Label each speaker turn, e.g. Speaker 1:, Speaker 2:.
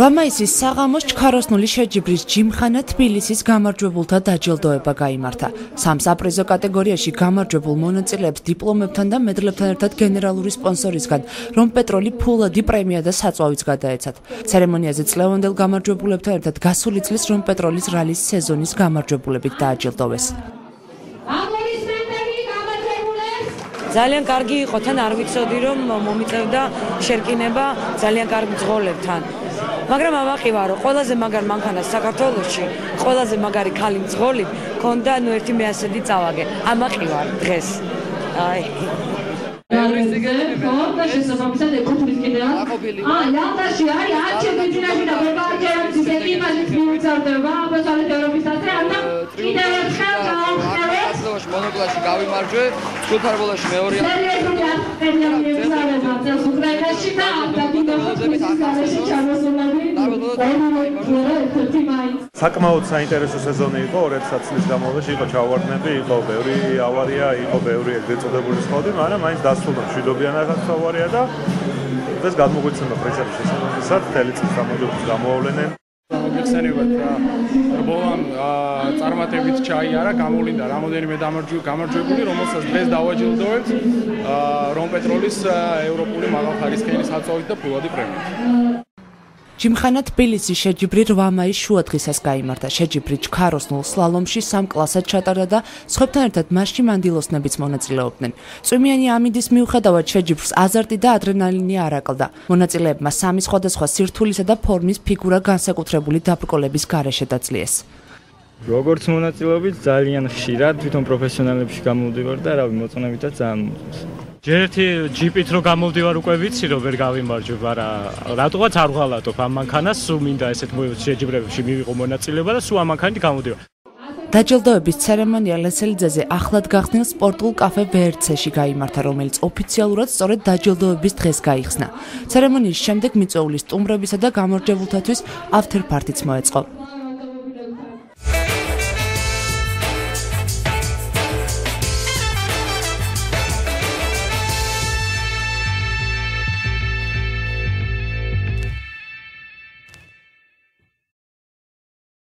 Speaker 1: რვამაისის საღამოს ჩქაროსნული შეჯიბრის ჯიმხანა თბილისის გამარჯვებულთა დაჯილდოება გაიმართა. 3 საპრიზო კატეგორიაში გამარჯვებულ მონაწილეებს დიპლომებთან და მედლებთან ერთად გენერალური სპონსორისგან რომპეტროლი ფულადი პრემია და საწვავიც გადაეცათ. ცერემონიაზე წლევანდელ გამარჯვებულებთან ერთად გასული წლის რომპეტროლის რალის სეზონის გამარჯვებულებით დააჯილდოვეს.
Speaker 2: ძალიან კარგი იყო, თან არ ვიცოდი რომ მომიწევდა შერკინება ძალიან კარგ მძღოლებთან. მაგრამ ამაყივა რომ ყველაზე მაგარ მანქანას საქართველოში, ყველაზე მაგარი ქალი მძღოლი ქონდა, ნუ ერთი მეასედი წავაგე. ამაყივა დღეს. აი.
Speaker 3: მონოკლასში გავიმარჯვე, სულფარბოლაში მეორეა.
Speaker 4: საკმაოდ საინტერესო სეზონი იყო 2000 წლის განმავლობაში, იყო ჩავარდნები, იყო ბევრი ავარია, იყო ბევრი ეგრეთ წოდებული სხდოდი, მაგრამ მაინც დასრულდა მშვიდობიან რაღაც ავარია და დღეს გადმოგვიცემა პრიზების შესაბამისად მთელი წლის გამოავლენენ.
Speaker 5: მოგეხსენებათ რა ბოლან წარმატებით ჩაიარა, გამოვლინდა რამოდენიმე გამარჯვებული, რომელსაც დღეს დავაჯილდოვებთ რომპეტროლის ევროპული მაღალხარისხიანი საწვავით და ფულადი პრემიით.
Speaker 1: ჯიმხანა თბილისის შეჯიბრი 8 მაის შუადღისას გაიმართა. შეჯიბრი ჩქაროსნულ სლალომში 3 კლასად ჩატარდა და სხვებთან ერთად მასში მანდილოსნებიც მონაწილეობდნენ. წვიმიანი ამინდის მიუხედავად შეჯიბრს აზარტი და ადრენალინი არ აკლდა. მონაწილეებმა 3 სხვადასხვა სირთულისა და ფორმის ფიგურა განსაკუთრებული დაბრკოლების გარეშე დაძლიეს.
Speaker 6: როგორც მონაწილეობით ძალიან ხშირად თვითონ პროფესიონალებში გამოვდივარ და რავი მოწონებითაც ძალიან მომწონს.
Speaker 7: ჯერ ერთი ჯიპით რო გამოვდივარ უკვე ვიცი რომ ვერ გავიმარჯვებ, მაგრამ რატოღაც არ ვღალატობ ამ მანქანას, სულ მინდა ესეთ შეჯიბრებებში მივიღო მონაწილეობა და სულ ამ მანქანით გამოვდივარ.
Speaker 1: დაჯილდოების ცერემონია ლესელიძეზე ახლად გახსნილ სპორტულ კაფე VRC-ში გაიმართა, რომელიც ოფიციალურად სწორედ დაჯილდოების დღეს გაიხსნა. ცერემონიის შემდეგ მიწვეული სტუმრებისა და გამარჯვებულთათვის after party-ც მოეწყო.